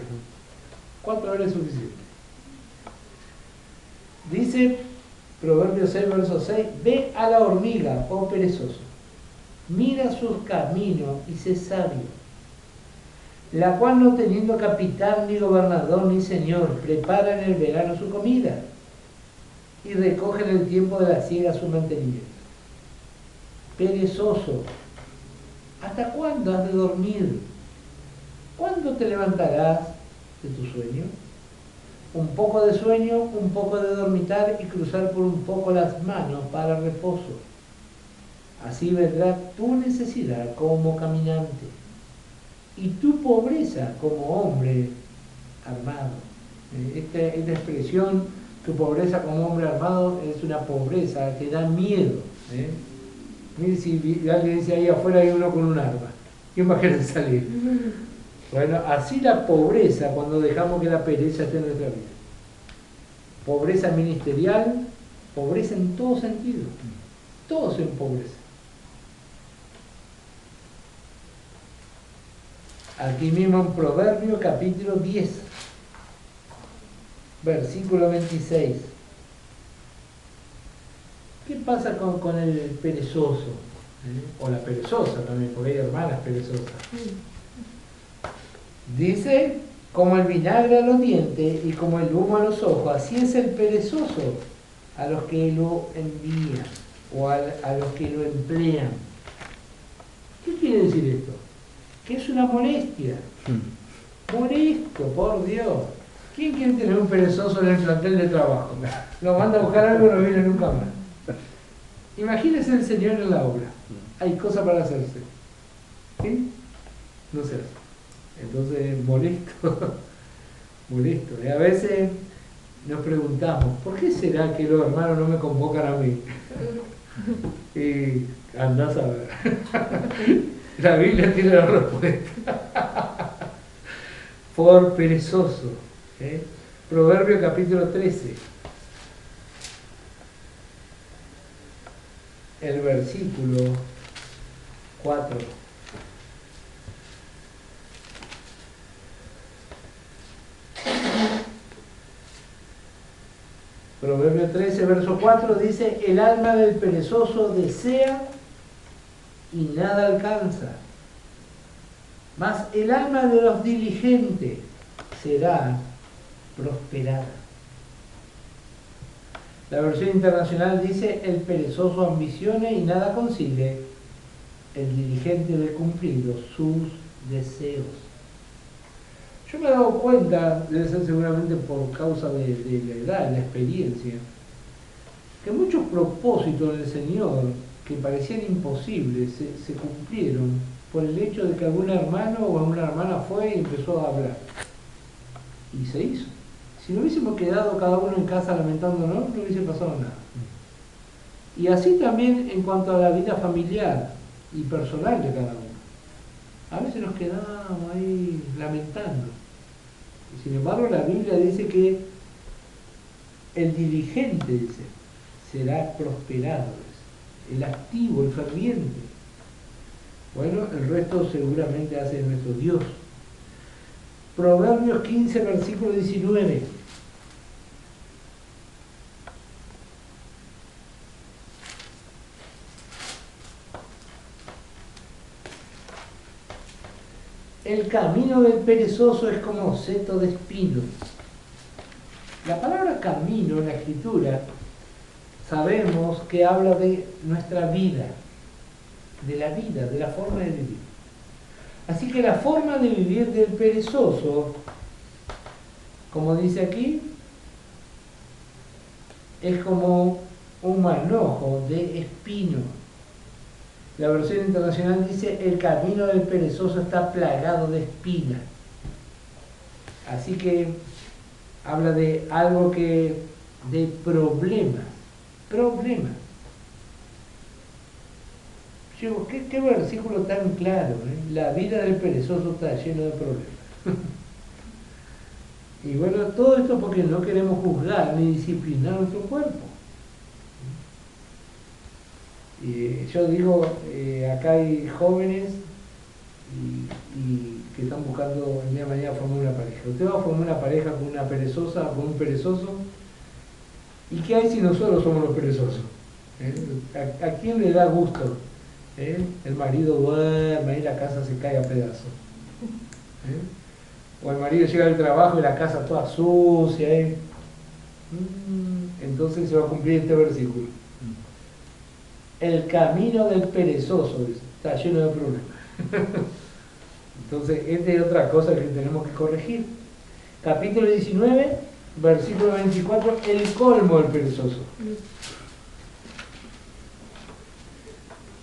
4 horas es suficiente. Dice Proverbios 6, verso 6, ve a la hormiga, oh perezoso, mira sus caminos y sé sabio, la cual no teniendo capitán, ni gobernador, ni señor, prepara en el verano su comida y recoge en el tiempo de la siega su mantenimiento. Perezoso, ¿hasta cuándo has de dormir? ¿Cuándo te levantarás de tu sueño? Un poco de sueño, un poco de dormitar y cruzar por un poco las manos para reposo. Así vendrá tu necesidad como caminante y tu pobreza como hombre armado. Esta expresión, tu pobreza como hombre armado, es una pobreza que da miedo. Mire si alguien dice ahí afuera hay uno con un arma. ¿Quién va a querer salir? Bueno, así la pobreza cuando dejamos que la pereza esté en nuestra vida. Pobreza ministerial, pobreza en todo sentido. Todos en pobreza. Aquí mismo en Proverbios capítulo 10, versículo 26. ¿Qué pasa con el perezoso? O la perezosa también, porque hay hermanas perezosas. Dice, como el vinagre a los dientes y como el humo a los ojos, así es el perezoso a los que lo envían o a los que lo emplean. ¿Qué quiere decir esto? Que es una molestia. Molesto, por Dios. ¿Quién quiere tener un perezoso en el plantel de trabajo? Lo manda a buscar algo y no viene nunca más. Imagínese el Señor en la obra. Hay cosas para hacerse. ¿Sí? No se hace. Entonces, molesto. Molesto. Y a veces nos preguntamos, ¿por qué será que los hermanos no me convocan a mí? Y andás a ver. La Biblia tiene la respuesta. Por perezoso. Proverbio capítulo 13. El versículo 4. Proverbio 13, verso 4 dice, el alma del perezoso desea y nada alcanza, mas el alma de los diligentes será prosperada. La versión internacional dice, el perezoso ambiciona y nada consigue, el diligente ve cumplidos sus deseos. Yo me he dado cuenta, debe ser seguramente por causa de la edad, la experiencia, que muchos propósitos del Señor que parecían imposibles se cumplieron por el hecho de que algún hermano o alguna hermana fue y empezó a hablar. Y se hizo. Si no hubiésemos quedado cada uno en casa lamentándonos, no hubiese pasado nada. Y así también en cuanto a la vida familiar y personal de cada uno. A veces nos quedamos ahí lamentando. Y sin embargo, la Biblia dice que el diligente, dice, será prosperado. El activo, el ferviente. Bueno, el resto seguramente hace nuestro Dios. Proverbios 15, versículo 19. El camino del perezoso es como seto de espinos. La palabra camino en la Escritura sabemos que habla de nuestra vida, de la forma de vivir. Así que la forma de vivir del perezoso, como dice aquí, es como un manojo de espinos. La versión internacional dice, el camino del perezoso está plagado de espinas. Así que habla de algo de problemas. Digo, ¿qué versículo tan claro? La vida del perezoso está lleno de problemas. Y bueno, todo esto porque no queremos juzgar ni disciplinar nuestro cuerpo. Yo digo, acá hay jóvenes y que están buscando el día de mañana formar una pareja. Usted va a formar una pareja con una perezosa, con un perezoso. ¿Y qué hay si nosotros somos los perezosos? ¿A quién le da gusto? El marido duerme y la casa se cae a pedazos. O el marido llega del trabajo y la casa toda sucia. Entonces se va a cumplir este versículo. El camino del perezoso está lleno de problemas. Entonces, esta es otra cosa que tenemos que corregir. Capítulo 19, versículo 24, el colmo del perezoso.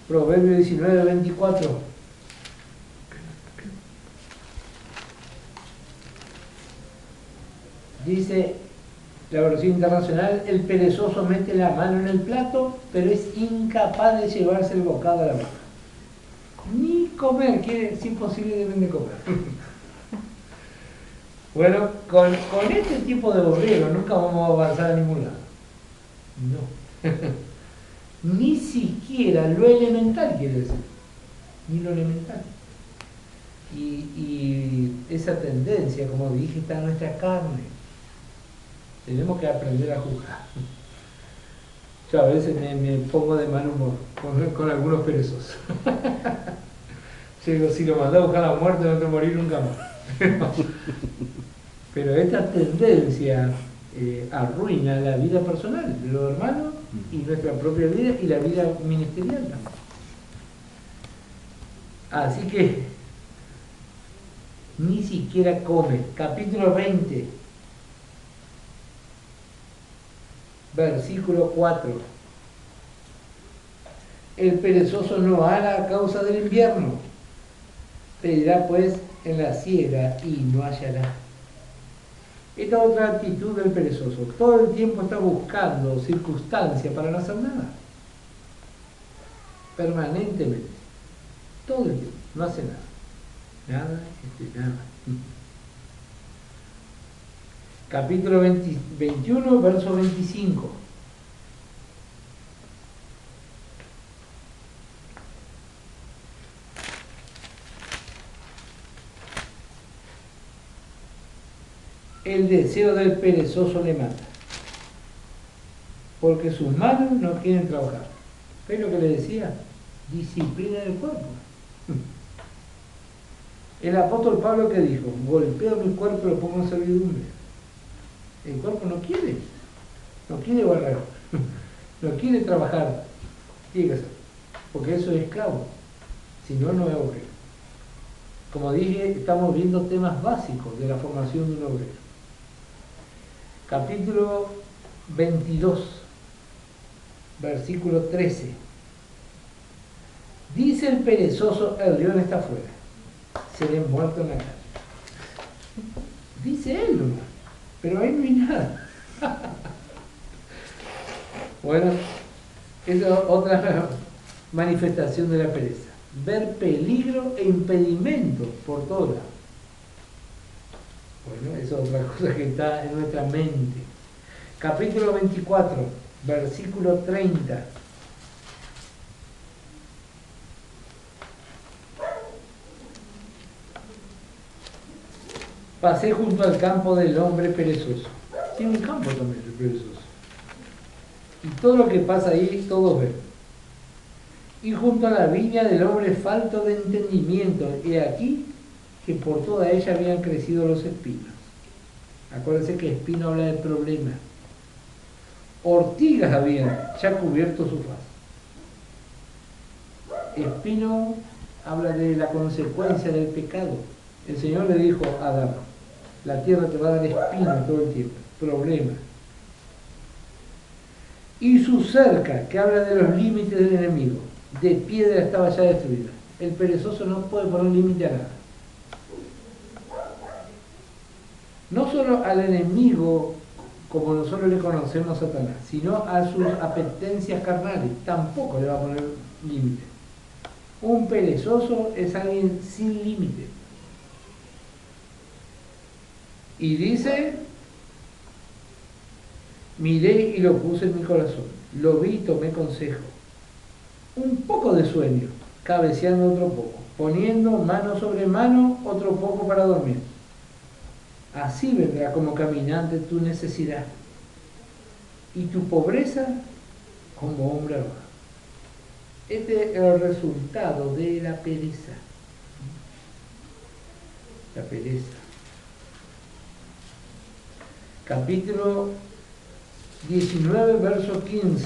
Proverbio 19, 24. Dice la versión internacional, el perezoso mete la mano en el plato, pero es incapaz de llevarse el bocado a la boca. Ni comer, es imposible, deben de comer. Bueno, con este tipo de borrego nunca vamos a avanzar a ningún lado. No. Ni siquiera lo elemental, quiere decir. Ni lo elemental. Y esa tendencia, como dije, está en nuestra carne. Tenemos que aprender a juzgar. Yo a veces me pongo de mal humor con algunos perezosos. Yo digo, si lo mandás a buscar la muerte no te morir nunca más. Pero esta tendencia arruina la vida personal de los hermanos y nuestra propia vida y la vida ministerial también. Así que ni siquiera come. Capítulo 20, versículo 4. El perezoso no hará a causa del invierno, pedirá pues en la siega y no hallará. Esta otra actitud del perezoso, todo el tiempo está buscando circunstancias para no hacer nada. Permanentemente. Todo el tiempo, no hace nada. Nada. Capítulo 21, verso 25. El deseo del perezoso le mata, porque sus manos no quieren trabajar. ¿Ves lo que le decía? Disciplina del cuerpo. El apóstol Pablo, que dijo, golpeo mi cuerpo y lo pongo en servidumbre. El cuerpo no quiere barrer, no quiere trabajar, tiene que hacer, porque eso es esclavo, si no, no es obrero. Como dije, estamos viendo temas básicos de la formación de un obrero. Capítulo 22, versículo 13. Dice el perezoso, el león está afuera, seré muerto en la calle. Dice él nomás. pero ahí no hay nada. Bueno, esa es otra manifestación de la pereza. Ver peligro e impedimentos por todos lados. Bueno, esa es otra cosa que está en nuestra mente. Capítulo 24, versículo 30. Pasé junto al campo del hombre perezoso. Tiene un campo también el perezoso. Y todo lo que pasa ahí, todos ven. Y junto a la viña del hombre falto de entendimiento. Y aquí que por toda ella habían crecido los espinos. Acuérdense que espino habla de problema. Ortigas habían ya cubierto su faz. Espino habla de la consecuencia del pecado. El Señor le dijo a Adán, la tierra te va a dar espinos todo el tiempo, problema. Y su cerca, que habla de los límites del enemigo, de piedra estaba ya destruida. El perezoso no puede poner límite a nada. No solo al enemigo, como nosotros le conocemos a Satanás, sino a sus apetencias carnales, tampoco le va a poner límite. Un perezoso es alguien sin límite. Y dice, miré y lo puse en mi corazón, lo vi y tomé consejo. Un poco de sueño, cabeceando otro poco, poniendo mano sobre mano otro poco para dormir. Así vendrá como caminante tu necesidad y tu pobreza como hombre abajo. Este es el resultado de la pereza. La pereza. Capítulo 19, verso 15.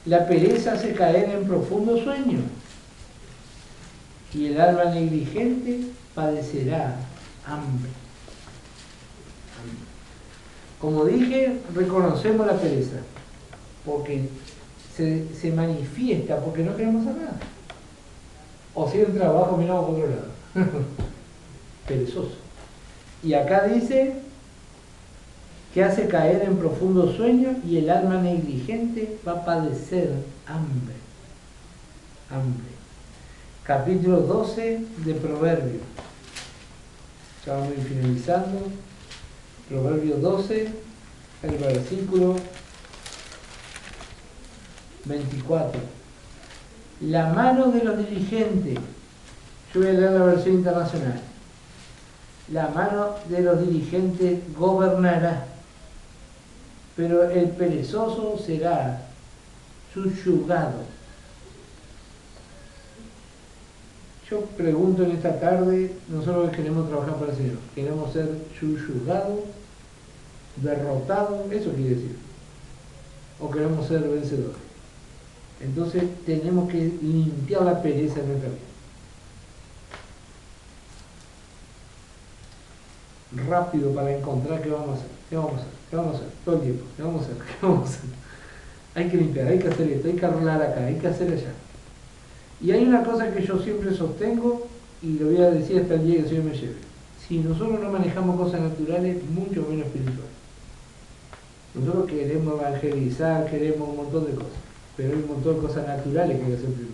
La pereza hace caer en profundo sueño y el alma negligente padecerá hambre. Como dije, reconocemos la pereza porque se manifiesta porque no queremos hacer nada. O si hay un trabajo, miramos por otro lado. Perezoso. Y acá dice que hace caer en profundo sueño y el alma negligente va a padecer hambre. Hambre. Capítulo 12 de Proverbios. Ya vamos a ir finalizando. Proverbios 12, el versículo 24. La mano de los diligentes. Yo voy a leer la versión internacional. La mano de los diligentes gobernará, pero el perezoso será subyugado. Yo pregunto en esta tarde, nosotros queremos trabajar para el Señor, queremos ser subyugados, derrotados, eso quiere decir, o queremos ser vencedores. Entonces tenemos que limpiar la pereza en nuestra vida. Rápido para encontrar qué vamos a hacer, qué vamos a hacer, qué vamos a hacer, todo el tiempo, qué vamos a hacer, qué vamos a hacer. Hay que limpiar, hay que hacer esto, hay que arreglar acá, hay que hacer allá. Y hay una cosa que yo siempre sostengo, y lo voy a decir hasta el día que el Señor me lleve. Si nosotros no manejamos cosas naturales, mucho menos espirituales. Nosotros queremos evangelizar, queremos un montón de cosas, pero hay un montón de cosas naturales que hay que hacer primero.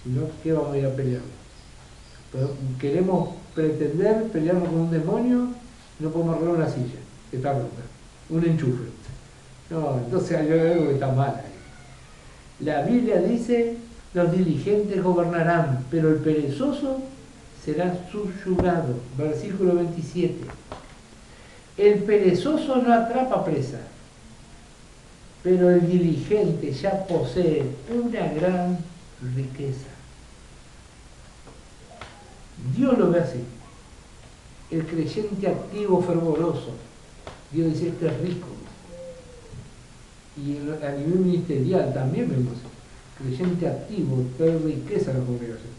Si no, ¿qué vamos a ir a pelear? Pero queremos pretender pelearnos con un demonio, no podemos arreglar una silla, que está rota, un enchufe. No, entonces hay algo que está mal ahí. La Biblia dice, los diligentes gobernarán, pero el perezoso será subyugado. Versículo 27. El perezoso no atrapa presa, pero el diligente ya posee una gran riqueza. Dios lo ve así. El creyente activo, fervoroso. Dios dice, este es rico. Y a nivel ministerial también vemos creyente activo, trae riqueza a la congregación.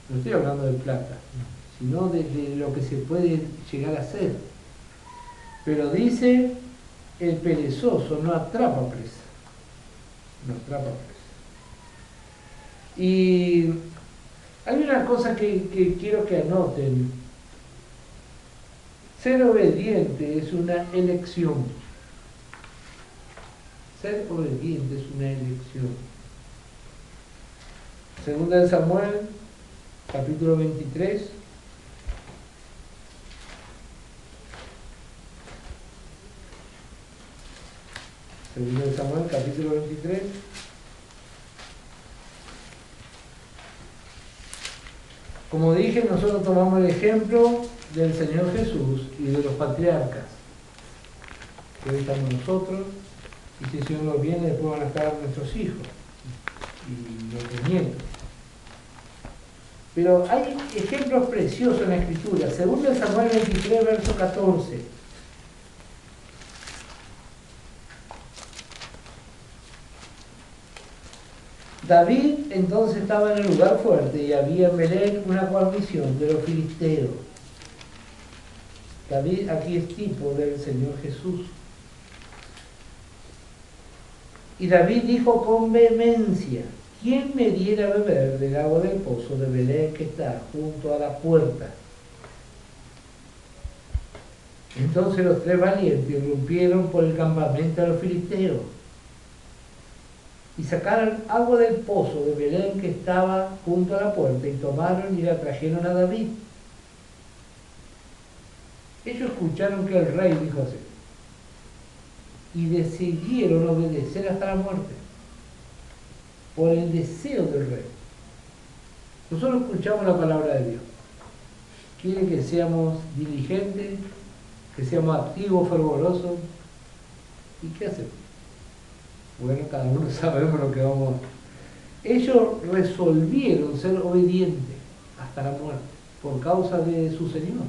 No estoy hablando de plata, sino de lo que se puede llegar a ser. Pero dice, el perezoso no atrapa presa. nos trapa preso. Y hay una cosa que quiero que anoten. Ser obediente es una elección. Ser obediente es una elección. Segunda de Samuel, capítulo 23. Segunda de Samuel, capítulo 23. Como dije, nosotros tomamos el ejemplo del Señor Jesús y de los patriarcas. Que hoy estamos nosotros, y si el Señor nos viene, después van a estar nuestros hijos y nuestros nietos. Pero hay ejemplos preciosos en la Escritura. Segunda de Samuel 23, verso 14. David entonces estaba en el lugar fuerte y había en Belén una guarnición de los filisteos. David aquí es tipo del Señor Jesús. Y David dijo con vehemencia: ¿quién me diera a beber del agua del pozo de Belén que está junto a la puerta? Entonces los tres valientes irrumpieron por el campamento de los filisteos y sacaron agua del pozo de Belén que estaba junto a la puerta y tomaron y la trajeron a David. Ellos escucharon que el rey dijo así y decidieron obedecer hasta la muerte por el deseo del rey. Nosotros escuchamos la palabra de Dios. Quiere que seamos diligentes, que seamos activos, fervorosos. ¿Y qué hacemos? Bueno, cada uno sabemos lo que vamos a hacer. Ellos resolvieron ser obedientes hasta la muerte por causa de su Señor.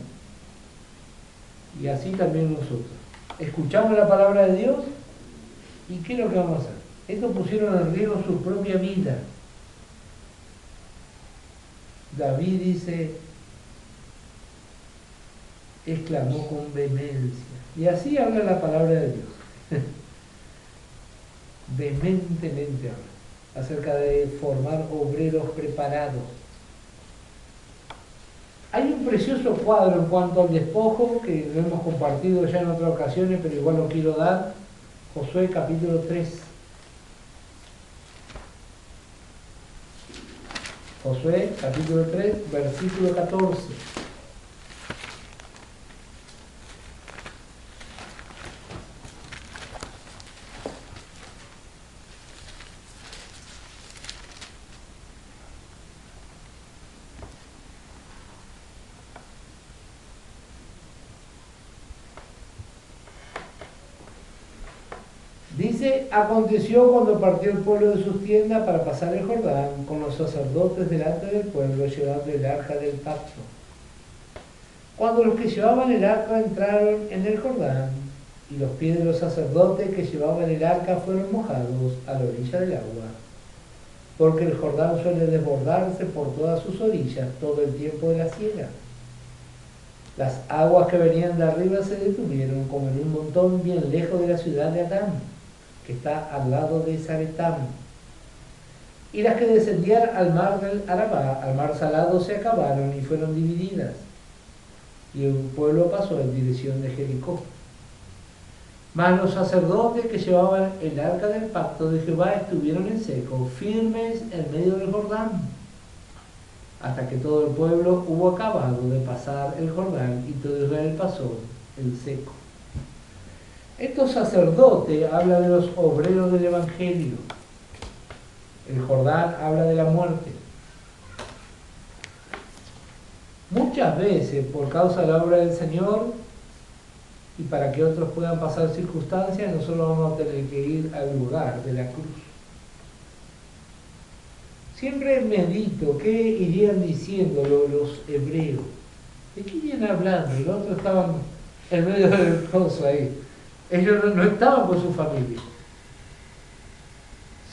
Y así también nosotros. Escuchamos la palabra de Dios y ¿qué es lo que vamos a hacer? Estos pusieron en riesgo su propia vida. David dice, exclamó con vehemencia. Y así habla la palabra de Dios. Vehementemente habla acerca de formar obreros preparados. Hay un precioso cuadro en cuanto al despojo que lo hemos compartido ya en otras ocasiones, pero igual lo quiero dar. Josué capítulo 3. Josué capítulo 3, versículo 14. Dice, aconteció cuando partió el pueblo de sus tiendas para pasar el Jordán, con los sacerdotes delante del pueblo, llevando el arca del pacto. Cuando los que llevaban el arca entraron en el Jordán, y los pies de los sacerdotes que llevaban el arca fueron mojados a la orilla del agua, porque el Jordán suele desbordarse por todas sus orillas todo el tiempo de la siega. Las aguas que venían de arriba se detuvieron como en un montón bien lejos de la ciudad de Adán, que está al lado de Zaretam. Y las que descendían al mar del Arabá, al mar salado, se acabaron y fueron divididas. Y un pueblo pasó en dirección de Jericó. Mas los sacerdotes que llevaban el arca del pacto de Jehová estuvieron en seco, firmes en medio del Jordán, hasta que todo el pueblo hubo acabado de pasar el Jordán y todo Israel pasó en seco. Estos sacerdotes hablan de los obreros del Evangelio. El Jordán habla de la muerte. Muchas veces, por causa de la obra del Señor y para que otros puedan pasar circunstancias, nosotros vamos a tener que ir al lugar de la cruz. Siempre medito qué irían diciendo los hebreos. ¿De qué irían hablando? Los otros estaban en medio del pozo ahí. Ellos no estaban con su familia.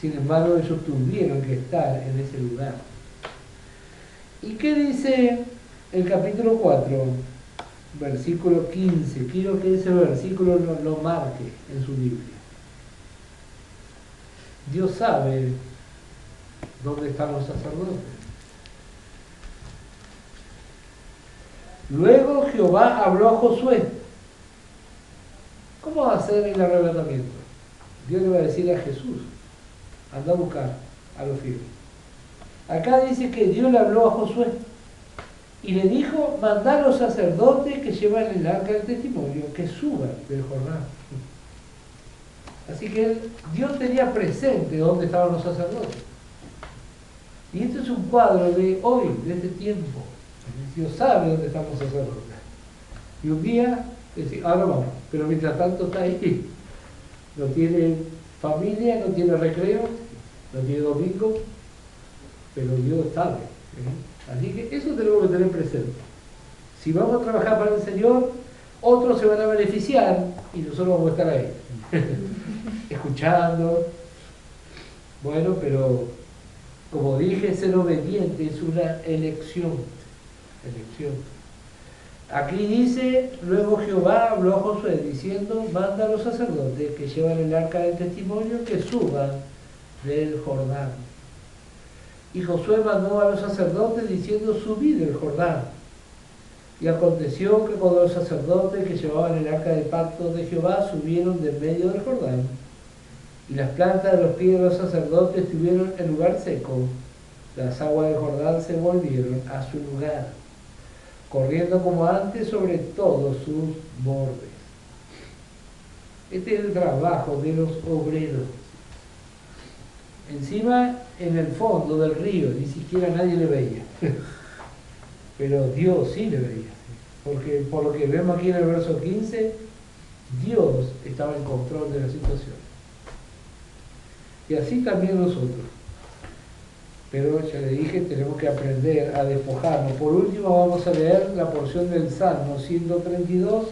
Sin embargo, ellos tuvieron que estar en ese lugar. ¿Y qué dice el capítulo 4, versículo 15? Quiero que ese versículo lo marque en su Biblia. Dios sabe dónde están los sacerdotes. Luego Jehová habló a Josué. ¿Cómo va a ser el arrebatamiento? Dios le va a decir a Jesús, anda a buscar a los fieles. Acá dice que Dios le habló a Josué y le dijo, mandá a los sacerdotes que llevan el arca del testimonio, que suban del Jordán. Así que Dios tenía presente dónde estaban los sacerdotes. Y este es un cuadro de hoy, de este tiempo. Dios sabe dónde están los sacerdotes. Y un día, decir, ahora vamos, pero mientras tanto está ahí. No tiene familia, no tiene recreo, no tiene domingo, pero Dios sabe. Así que eso tenemos que tener presente. Si vamos a trabajar para el Señor, otros se van a beneficiar y nosotros vamos a estar ahí, escuchando. Bueno, pero como dije, ser obediente es una elección. Aquí dice, luego Jehová habló a Josué diciendo, manda a los sacerdotes que llevan el arca del testimonio que suban del Jordán. Y Josué mandó a los sacerdotes diciendo, subid del Jordán. Y aconteció que cuando los sacerdotes que llevaban el arca del pacto de Jehová subieron del medio del Jordán, y las plantas de los pies de los sacerdotes estuvieron en lugar seco, las aguas del Jordán se volvieron a su lugar, corriendo como antes sobre todos sus bordes. Este es el trabajo de los obreros. Encima, en el fondo del río, ni siquiera nadie le veía. Pero Dios sí le veía. Porque por lo que vemos aquí en el verso 15, Dios estaba en control de la situación. Y así también nosotros. Pero ya le dije, tenemos que aprender a despojarnos. Por último, vamos a leer la porción del Salmo 132.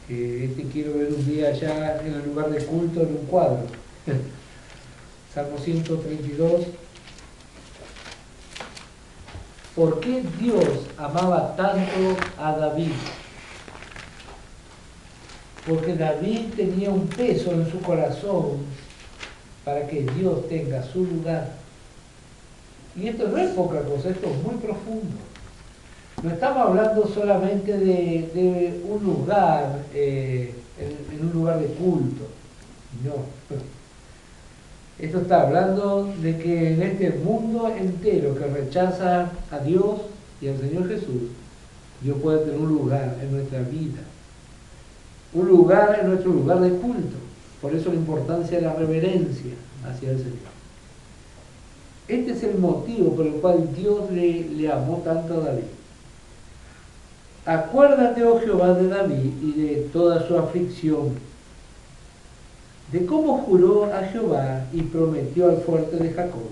Este quiero ver un día allá en el lugar de culto en un cuadro. Salmo 132. ¿Por qué Dios amaba tanto a David? Porque David tenía un peso en su corazón para que Dios tenga su lugar. Y esto no es poca cosa, esto es muy profundo. No estamos hablando solamente de un lugar, en un lugar de culto. No. Esto está hablando de que en este mundo entero que rechaza a Dios y al Señor Jesús, Dios puede tener un lugar en nuestra vida. Un lugar en nuestro lugar de culto. Por eso la importancia de la reverencia hacia el Señor. Este es el motivo por el cual Dios le amó tanto a David. Acuérdate, oh Jehová, de David y de toda su aflicción, de cómo juró a Jehová y prometió al fuerte de Jacob.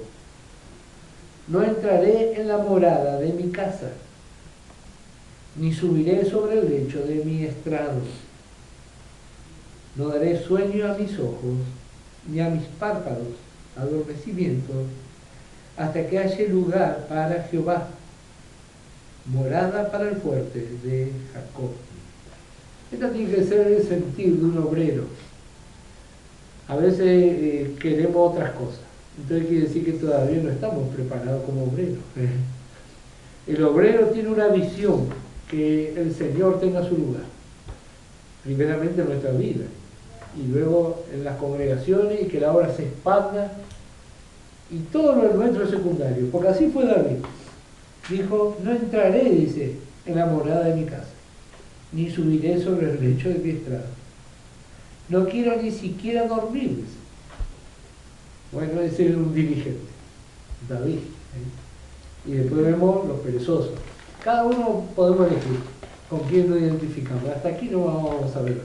No entraré en la morada de mi casa, ni subiré sobre el lecho de mi estrado. No daré sueño a mis ojos, ni a mis párpados adormecimiento, hasta que haya lugar para Jehová, morada para el fuerte de Jacob. Este tiene que ser el sentir de un obrero. A veces queremos otras cosas. Entonces quiere decir que todavía no estamos preparados como obreros. El obrero tiene una visión, que el Señor tenga su lugar. Primeramente en nuestra vida. Y luego en las congregaciones, y que la obra se expanda. Y todo lo nuestro es secundario. Porque así fue David. Dijo, no entraré, dice, en la morada de mi casa, ni subiré sobre el lecho de mi estrado. No quiero ni siquiera dormir, dice. Bueno, ese es un dirigente, David. Y después vemos los perezosos. Cada uno podemos elegir con quién nos identificamos. Hasta aquí no vamos a ver.